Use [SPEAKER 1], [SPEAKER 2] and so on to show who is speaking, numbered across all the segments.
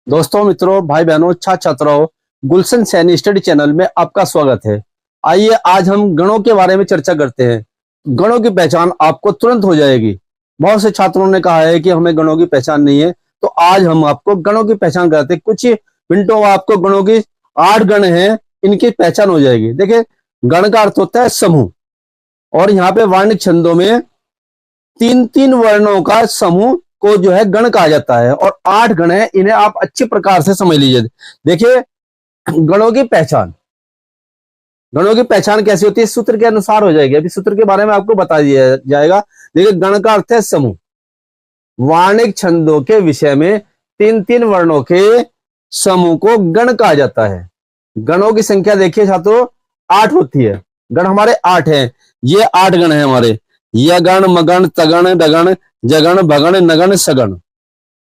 [SPEAKER 1] दोस्तों, मित्रों, भाई बहनों, छात्र छात्राओं, गुलशन सैनी स्टडी चैनल में आपका स्वागत है। आइए आज हम गणों के बारे में चर्चा करते हैं। गणों की पहचान आपको तुरंत हो जाएगी। बहुत से छात्रों ने कहा है कि हमें गणों की पहचान नहीं है, तो आज हम आपको गणों की पहचान कराते हैं। कुछ ही मिनटों में आपको गणों की 8 गण हैं, इनकी पहचान हो जाएगी। देखिए, गण का अर्थ होता है समूह, और यहाँ पे वर्णिक छंदों में तीन तीन वर्णों का समूह को जो है गण कहा जाता है, और 8 गण है, इन्हें आप अच्छे प्रकार से समझ लीजिए। देखिए, गणों की पहचान कैसी होती है, सूत्र के अनुसार हो जाएगी। अभी सूत्र के बारे में आपको बता दिया जाएगा। देखिए, गण का अर्थ है समूह। वार्णिक छंदों के विषय में तीन तीन वर्णों के समूह को गण कहा जाता है। गणों की संख्या देखिए छात्रों, 8 होती है। गण हमारे 8 हैं। ये 8 गण है हमारे: यगण, मगण, तगण, डगण, जगण, भगण, नगण, सगण।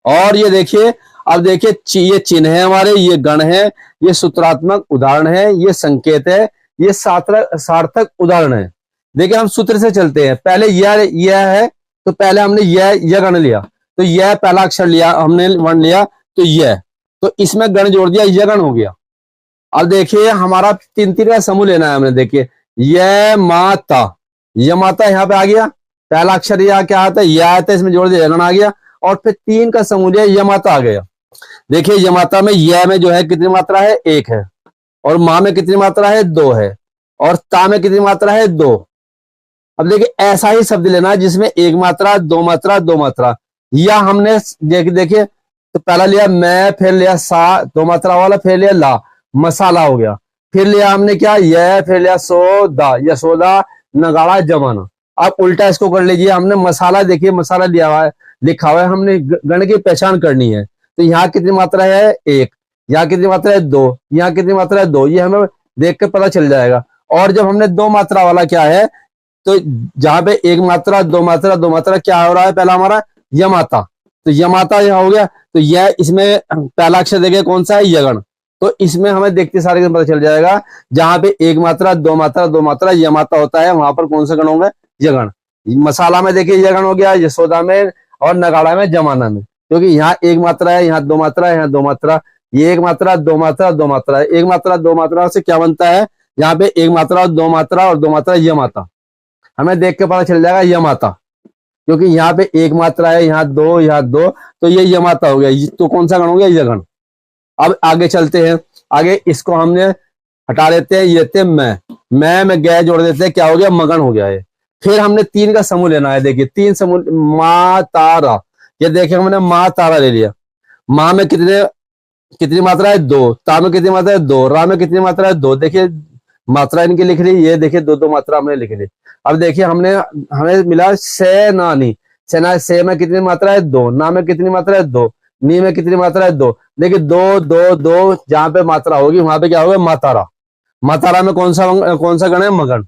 [SPEAKER 1] और ये देखिए, अब देखिए, ये चिन्ह है हमारे, ये गण है, ये सूत्रात्मक उदाहरण है, ये संकेत है, ये सार्थक उदाहरण है। देखिए, हम सूत्र से चलते हैं। पहले यह है, तो पहले हमने यह गण लिया, तो यह पहला अक्षर लिया, हमने वर्ण लिया, तो यह, तो इसमें गण जोड़ दिया, यह गण हो गया। अब देखिए, हमारा तीन तीन का समूह लेना है हमने। देखिए, यह माता, यह माता यहाँ पे आ गया, पहला अक्षर यह क्या आता है, यह आता है, इसमें जोड़ दिया, गण आ गया। और फिर 3 का समूह लिया, यह माता आ गया। देखिए, यह माता में यह में जो है कितनी मात्रा है, 1 है, और माँ में कितनी मात्रा है, 2 है, और ता में कितनी मात्रा है, 2। अब देखिए, ऐसा ही शब्द लेना है जिसमें 1 मात्रा, 2 मात्रा, 2 मात्रा। या हमने देखिए, तो पहला लिया मैं, फिर लिया सा, 2 मात्रा वाला, फिर लिया ला, मसाला हो गया। फिर लिया हमने क्या, यह, फिर लिया सोदा, यशोदा, नगाड़ा, जमाना। आप उल्टा इसको कर लीजिए। हमने मसाला, देखिए मसाला लिया हुआ है, लिखा हुआ है, हमने गण की पहचान करनी है। तो यहाँ कितनी मात्रा है, 1, यहाँ कितनी मात्रा है, 2, यहाँ कितनी मात्रा है, 2। ये हमें देख कर पता चल जाएगा। और जब हमने 2 मात्रा वाला क्या है, तो जहां पे 1 मात्रा, 2 मात्रा, 2 मात्रा, क्या हो रहा है, पहला हमारा यमाता, तो यमाता यहाँ हो गया। तो यह, इसमें पहला अक्षर देखिए कौन सा है, यगण। तो इसमें हमें देखते सारे पता चल जाएगा, जहां पे 1 मात्रा, 2 मात्रा, 2 मात्रा, यमाता होता है, वहां पर कौन सा गण होगा, यगण। मसाला में देखिए यगण हो गया, यशोदा में, और नगाड़ा में, जमाना में। क्योंकि यहाँ 1 मात्रा है, यहाँ 2 मात्रा है, यहाँ 2 मात्रा, ये 1 मात्रा, 2 मात्रा, 2 मात्रा है। 1 मात्रा, 2 मात्रा से क्या बनता है, यहाँ पे 1 मात्रा, 2 मात्रा और 2 मात्रा, यमाता। हमें देख के पता चल जाएगा यमाता, क्योंकि यहाँ पे 1 मात्रा है, यहाँ 2, यहाँ 2, तो ये यमाता हो गया। तो कौन सा गण हो गया, यगण। अब आगे चलते हैं। आगे इसको हमने हटा देते हैं, ये थे मैं में गए जोड़ देते हैं, क्या हो गया, मगन हो गया है। फिर हमने 3 का समूह लेना है। देखिए, 3 समूह, माँ तारा, ये देखिए हमने माँ तारा ले लिया। माँ में कितनी मात्रा है, 2, ता में कितनी मात्रा है, 2, रा में कितनी मात्रा है, 2। देखिए, मात्रा इनकी लिख ली, ये देखिए 2 2 मात्रा हमने लिख ली। अब देखिए, हमें मिला सेनानी, सेना, से में कितनी मात्रा है, 2, ना में कितनी मात्रा है, 2, नी में कितनी मात्रा है, 2। देखिए, 2 2 2, जहां पे मात्रा होगी वहां पे क्या होगा, मातारा। मातारा में कौन सा गण है, मगन।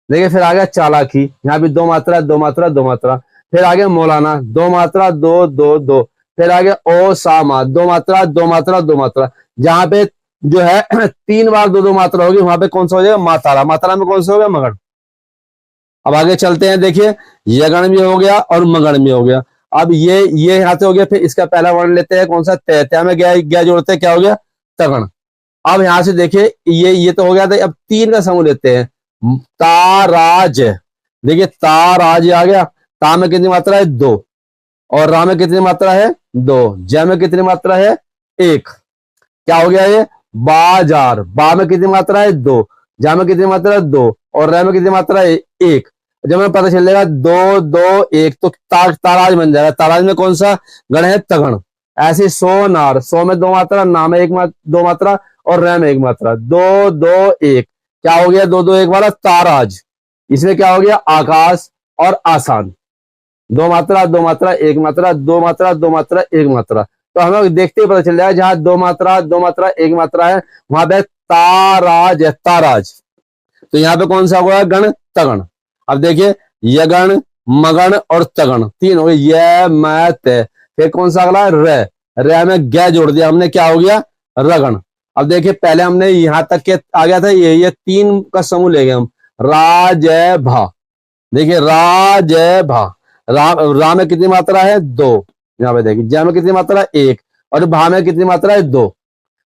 [SPEAKER 1] देखिए, फिर आ गया चालाकी, यहाँ भी 2 मात्रा, 2 मात्रा, 2 मात्रा। फिर आ गया मौलाना, 2 मात्रा, 2 2 2। फिर आ गया ओसामा, 2 मात्रा, 2 मात्रा, 2 मात्रा। जहां पे जो है 3 बार 2 2 मात्रा होगी, वहां पे कौन सा हो जाएगा, मातारा। मातारा में कौन सा हो गया, मगन। अब आगे चलते हैं। देखिए, यगण भी हो गया और मगन भी हो गया। अब ये यहाँ से हो गया। फिर इसका पहला वर्ण लेते हैं, कौन सा, तय में गया जोड़ते हैं, क्या हो गया, तगण। अब यहां से देखिए, ये तो हो गया था। अब 3 का समूह लेते हैं, ताराज। देखिए, ताराज आ गया। ता में कितनी मात्रा है, 2, और रा में कितनी मात्रा है, 2, जय में कितनी मात्रा है, 1। क्या हो गया ये, बाजार। बा में कितनी मात्रा है, 2, जा में कितनी मात्रा है, 2, और रे में कितनी मात्रा है, 1। जब हमें पता चलेगा 2 2 1, तो ताराज बन जाएगा। ताराज में कौन सा गण है, तगण। ऐसे सोनार, सो में 2 मात्रा, ना में 2 मात्रा, और रे में 1 मात्रा, 2 2 1। क्या हो गया, 2 2 1 वाला ताराज। इसमें क्या हो गया, आकाश और आसान। 2 मात्रा, 2 मात्रा, 1 मात्रा, 2 मात्रा, 2 मात्रा, 1 मात्रा। तो हमें देखते ही पता चल जाएगा, जहां 2 मात्रा, 2 मात्रा, 1 मात्रा है, वहां पे ताराज है, ताराज। तो यहाँ पे कौन सा हुआ, गण, तगण। अब देखिए, यगण, मगण और तगण, 3 हो गए, य मैं ते। फिर कौन सा अगला, रे में ग जोड़ दिया हमने, क्या हो गया, रगण। अब देखिए, पहले हमने यहां तक के आ गया था, ये 3 का समूह ले गए हम, राज भा। देखिए, राज भा, रा में कितनी मात्रा है, 2। यहाँ पे देखिए, जय में कितनी मात्रा है, 1, और भा में कितनी मात्रा है? 2।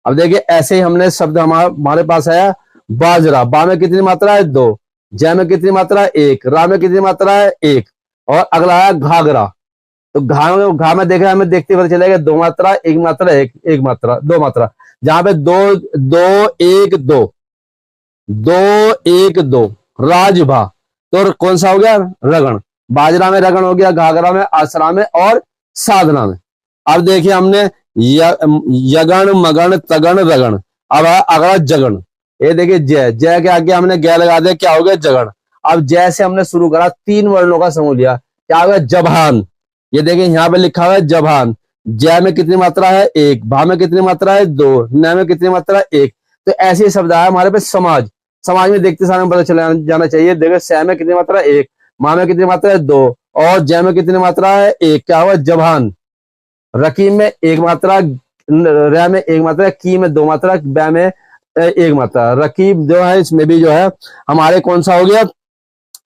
[SPEAKER 1] अब देखिए ऐसे ही हमने शब्द हमारे पास आया बाजरा, बा में कितनी मात्रा है? 2। जय में कितनी मात्रा है? 1। रा में कितनी मात्रा है? 1। और अगला आया घाघरा, तो घा में देखा हमें देखते पता चलेगा 2 मात्रा, 1 मात्रा, 1 मात्रा, 2 मात्रा, जहां पे 2 2 1 2 2 1 2 राजभा, तो कौन सा हो गया? रगण। बाजरा में रगण हो गया, घाघरा में, आसरा में और साधना में। अब देखिए हमने यगण मगण तगण रगण, अब अगला जगण। ये देखिए जय, जय के आगे हमने गै लगा दिया, क्या हो गया? जगण। अब जय से हमने शुरू करा, 3 वर्णों का समूह लिया, क्या हो गया? जभान। ये देखिए यहाँ पे लिखा हुआ है जभान। जय में कितनी मात्रा है? 1। भा में कितनी मात्रा है? 2। न में कितनी मात्रा है? 1। तो ऐसे शब्द आया हमारे पे समाज। समाज में देखते सारे पता चला जाना चाहिए। देखो स में कितनी मात्रा है? 1। मा में कितनी मात्रा है? 2। और जय में कितनी मात्रा है? 1। क्या हुआ? जभान। रकीब में 1 मात्रा, रै में 1 मात्रा, की में 2 मात्रा, बै में 1 मात्रा। रकीब जो है इसमें भी जो है हमारे कौन सा हो गया?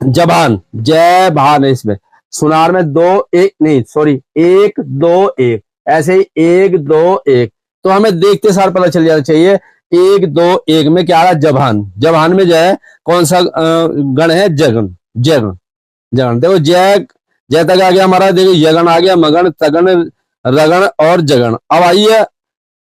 [SPEAKER 1] जबान। जय भान है इसमें। सुनार में 2 1 नहीं सॉरी 1 2 1, ऐसे ही 1 2 1। तो हमें देखते सार पता चल जाना चाहिए 1 2 1 में क्या रहा? जबान। जबान में जो है कौन सा गण है? जगन। जगन जगन। देखो जय, जय तक आ गया हमारा। देखो यगन आ गया, मगन तगन रगण और जगन। अब आइए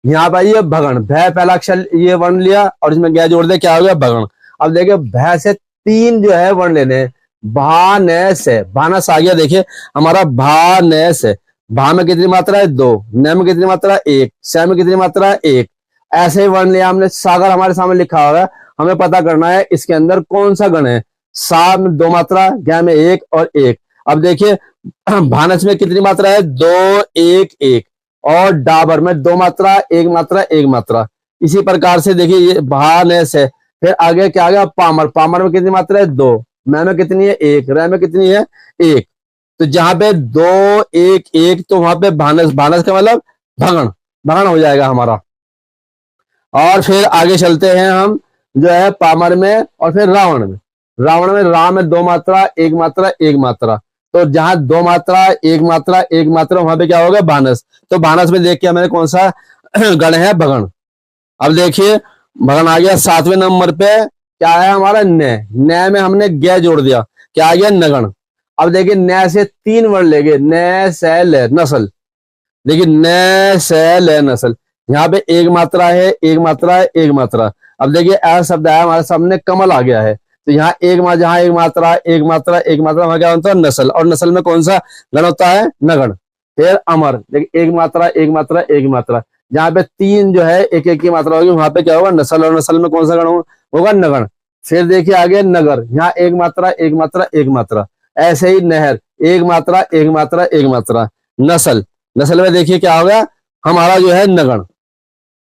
[SPEAKER 1] यहाँ पे आइए भगन। भय पहला अक्षर ये वर्ण लिया और इसमें गया जोड़ दे, क्या हो गया? भगन। अब देखिए भय से 3 जो है वर्ण लेने, भा न से। भानस आ गया, देखिए हमारा भा न से। भा में कितनी मात्रा है? 2। न में कितनी मात्रा है? 1। स में कितनी मात्रा है? 1। ऐसे ही वर्ण लिया हमने। सागर हमारे सामने लिखा हुआ है, हमें पता करना है इसके अंदर कौन सा गण है। सा में 2 मात्रा, ज्ञ में 1 और 1। अब देखिए भानस में कितनी मात्रा है? 2 1 1। और डाबर में 2 मात्रा, 1 मात्रा, 1 मात्रा। इसी प्रकार से देखिए ये भानस है। फिर आगे क्या आ गया? पामर। पामर में कितनी मात्रा है? 2। मैं में कितनी है? 1। रै में कितनी है? 1। तो जहां पे 2 1 1, तो वहां पे भानस। भानस का मतलब भगण। भगण हो जाएगा हमारा। और फिर आगे चलते हैं हम जो है पामर में और फिर रावण में। रावण में रा में 2 मात्रा, 1 मात्रा, 1 मात्रा। तो जहां 2 मात्रा, 1 मात्रा, 1 मात्रा, वहां पे क्या होगा? भानस। तो भानस में देख के हमें कौन सा गण है? भगण। अब देखिए भगन आ गया 7वें नंबर पे, क्या है हमारा? न में हमने ग जोड़ दिया, क्या आ गया? नगण। अब देखिए न से 3 वर्ण लेंगे, न से ल नस्ल। देखिए न से ल नस्ल, यहाँ पे 1 मात्रा है, 1 मात्रा है, 1 मात्रा। अब देखिए ऐसा शब्द आया हमारे सामने, कमल आ गया है। तो यहाँ जहाँ 1 मात्रा, 1 मात्रा, 1 मात्रा, वहां क्या होता है? नस्ल। और नस्ल में कौन सा गण होता है? नगण। फिर अमर, देखिए 1 मात्रा, 1 मात्रा, 1 मात्रा। जहां पे 3 जो है 1 1 की मात्रा होगी, वहां पे क्या होगा? नस्ल। और नस्ल में कौन सा गण होगा? नगण। फिर देखिए आगे नगर, यहाँ 1 मात्रा, 1 मात्रा, 1 मात्रा। ऐसे ही नहर, 1 मात्रा, 1 मात्रा, 1 मात्रा। नस्ल। नस्ल में देखिए क्या होगा? हमारा जो है नगण।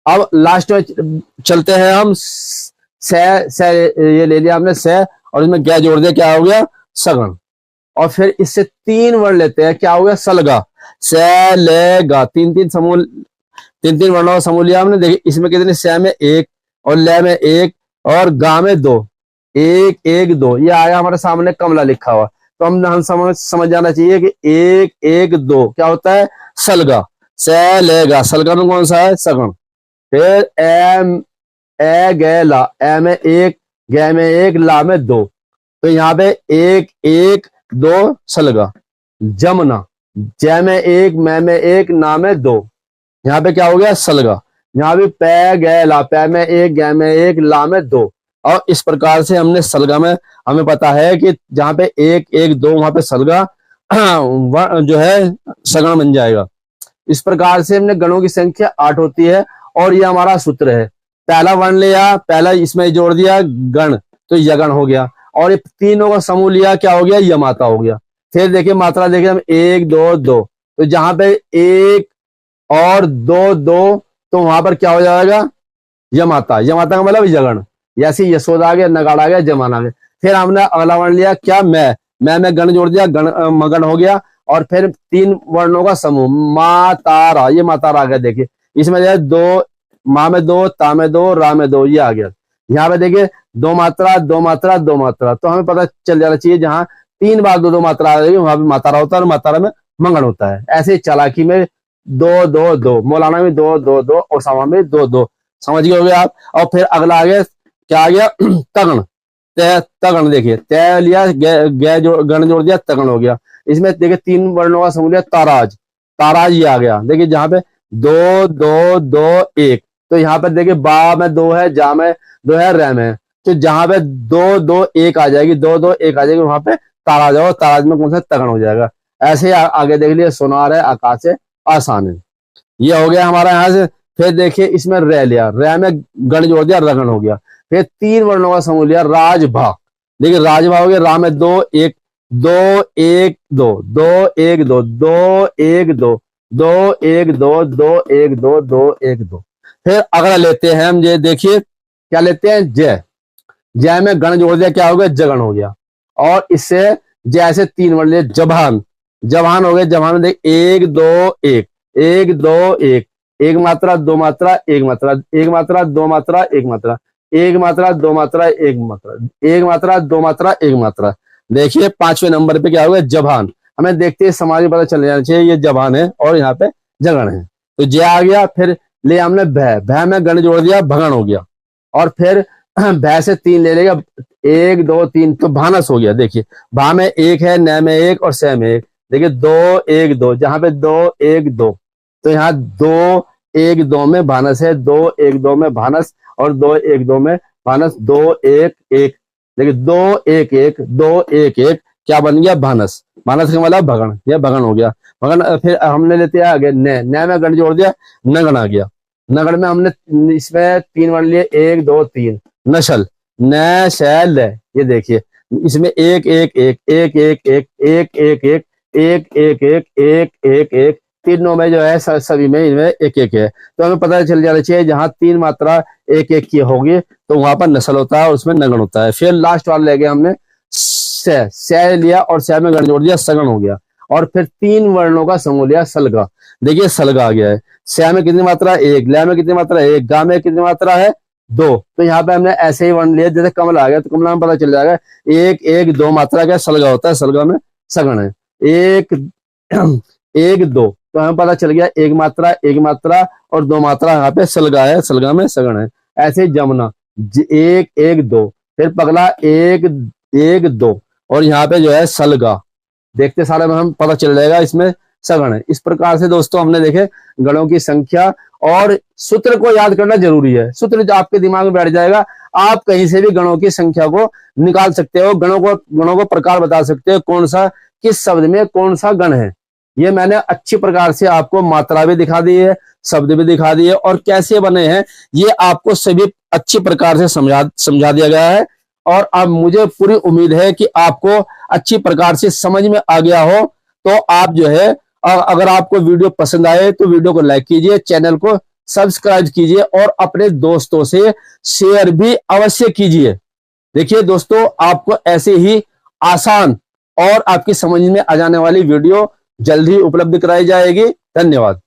[SPEAKER 1] अब लास्ट में चलते हैं हम से ये ले लिया हमने से, और इसमें क्या जोड़ दिया, क्या हो गया? सगण। और फिर इससे 3 वर्ण लेते हैं, क्या हो गया? सलगा। से ले गा, 3 समूह, 3 वर्णों का समूह लिया हमने। देखिए इसमें कितने? से में 1 और ले में 1 और गा में 2, 1 1 2। ये आया हमारे सामने कमला लिखा हुआ। तो हम समझ जाना चाहिए कि 1 1 2 क्या होता है? सलगा। से लेगा, सलगा में कौन सा है? सगण। फिर ए गे ला, ए में 1, गे में 1, ला में 2। तो यहाँ पे 1 1 2 सलगा। जमुना, जय में 1, मैं में 1, ना में 2। यहाँ पे क्या हो गया? सलगा। यहाँ भी पै गे ला, पै में 1, गे में 1, ला में 2। और इस प्रकार से हमने सलगा में हमें पता है कि जहां पे 1 1 2 वहां पे सलगा जो है सगण बन जाएगा। इस प्रकार से हमने गणों की संख्या 8 होती है और ये हमारा सूत्र है। पहला वर्ण लिया, पहला इसमें जोड़ दिया गण, तो यगण हो गया। और ये तीनों का समूह लिया, क्या हो गया? यमाता हो गया। फिर देखिए मात्रा देखिए हम 1 2 2, तो जहां पे 1 और 2 2, तो वहां पर क्या हो जाएगा? यमाता। यमाता का मतलब यगण। जैसे यशोद आ गया, नगाड़ आ गया, जमान आ गया। फिर हमने अगला वर्ण लिया, क्या? मैं में गण जोड़ दिया, गण मगन हो गया। और फिर 3 वर्णों का समूह, मा तारा, ये मातारा आ गया। देखिए इसमें जो है 2, मा में 2, ता में 2, रा में 2, ये आ गया। यहाँ पे देखिए 2 मात्रा 2 मात्रा 2 मात्रा। तो हमें पता चल जाना चाहिए जहां 3 बार 2 2 मात्रा आ रही है, वहां पे मातारा होता है और मातारा में मंगन होता है। ऐसे चालाकी में दो दो दो, मौलाना में दो दो दो, ओसामा में दो दो। समझ गए होगे आप। और फिर अगला आ गया, क्या आ गया? तगण, तगण देखिए, तय लिया, गे गण जोड़ दिया, तगण हो गया। इसमें देखिए 3 वर्णों का समूह लिया, ताराज, ताराज ये आ गया। देखिए जहां पे दो दो दो एक, तो यहाँ पे देखिए बा में दो है, जा में दो है, रे में, तो जहां पे दो दो एक आ जाएगी, दो दो एक आ जाएगी, वहां पे ताराज हो, ताराज में कौन सा? तगण हो जाएगा। ऐसे आगे देख लिए, सोनार है, आकाश है, आसान है। ये हो गया हमारा यहाँ से। फिर देखिए इसमें रे लिया, रे में गण जोड़ दिया, रगण हो गया। फिर 3 वर्णों का समूह लिया, राजभा। देखिए राजभा हो गया, रा में दो एक, दो एक दो, दो एक दो, दो एक दो, दो एक दो, दो एक दो, दो एक दो। फिर अगला लेते हैं हम, ये देखिए क्या लेते हैं? जय, जय में गण जोड़ दिया, क्या हो गया? जगण हो गया। और इससे जैसे 3 वर्ण लिए, जबान, जबान हो गया, जबान में देख एक दो एक, एक दो एक, एक मात्रा दो मात्रा एक मात्रा, एक मात्रा दो मात्रा एक मात्रा, एक मात्रा दो मात्रा एक मात्रा, एक मात्रा दो मात्रा एक मात्रा। देखिए 5वें नंबर पे क्या हो गया? जबान। हमें देखते हैं समाज में पता चल जाना चाहिए, ये जबान है और यहाँ पे जगण है। तो जय आ गया। फिर ले हमने भय, भय में गण जोड़ दिया, भगण हो गया। और फिर भय से 3 ले लेगा, एक दो तीन, तो भानस हो गया। देखिए भा में एक है, न में एक और से में एक। देखिए दो एक दो, जहां पे दो एक दो, तो यहाँ दो एक दो में भानस है, दो एक दो में भानस, और दो एक दो में भानस, दो एक एक। देखिए दो एक एक, दो एक एक, क्या बन गया? भानस। भानस का मतलब भगण, यह भगण हो गया। भगण। फिर हमने लेते हैं आगे न में गण जोड़ दिया, नगण आ गया। नगण में हमने इसमें 3 वर्ण लिए, एक दो तीन, नशल, न शैल। ये देखिए इसमें एक एक एक, एक एक एक, एक एक एक, एक एक एक, एक एक एक, तीनों में जो है सभी में इनमें एक एक है। तो हमें पता चल जाना चाहिए, जहां 3 मात्रा एक एक की होगी तो वहां पर नस्ल होता है और उसमें नगण होता है। फिर लास्ट वाला ले गया हमने से लिया, और से में गण जोड़ दिया, सगण हो गया। और फिर 3 वर्णों का समूह लिया, सलगा। देखिए सलगा आ गया है। से में कितनी मात्रा? एक, ल में कितनी मात्रा? एक, गा में कितनी मात्रा है? दो। तो यहाँ पे हमने ऐसे ही वर्ण लिया, जैसे कमल आ गया तो कमला में पता चल जाएगा, एक एक दो मात्रा क्या? सलगा होता है, सलगा में सगण है। एक एक दो, तो हमें पता चल गया एक मात्रा और दो मात्रा, यहाँ पे सलगा है, सलगा में सगण है। ऐसे जमुना, एक एक दो, फिर पगला एक एक दो, और यहाँ पे जो है सलगा। देखते सारे में हम पता चल जाएगा इसमें सगण है। इस प्रकार से दोस्तों हमने देखे गणों की संख्या, और सूत्र को याद करना जरूरी है। सूत्र जो आपके दिमाग में बैठ जाएगा, आप कहीं से भी गणों की संख्या को निकाल सकते हो, गणों को प्रकार बता सकते हो, कौन सा किस शब्द में कौन सा गण है। ये मैंने अच्छी प्रकार से आपको मात्रा भी दिखा दी है, शब्द भी दिखा दिए, और कैसे बने हैं ये आपको सभी अच्छी प्रकार से समझा दिया गया है। और अब मुझे पूरी उम्मीद है कि आपको अच्छी प्रकार से समझ में आ गया हो। तो आप जो है, अगर आपको वीडियो पसंद आए तो वीडियो को लाइक कीजिए, चैनल को सब्सक्राइब कीजिए, और अपने दोस्तों से शेयर भी अवश्य कीजिए। देखिए दोस्तों, आपको ऐसे ही आसान और आपकी समझ में आ जाने वाली वीडियो जल्द ही उपलब्ध कराई जाएगी। धन्यवाद।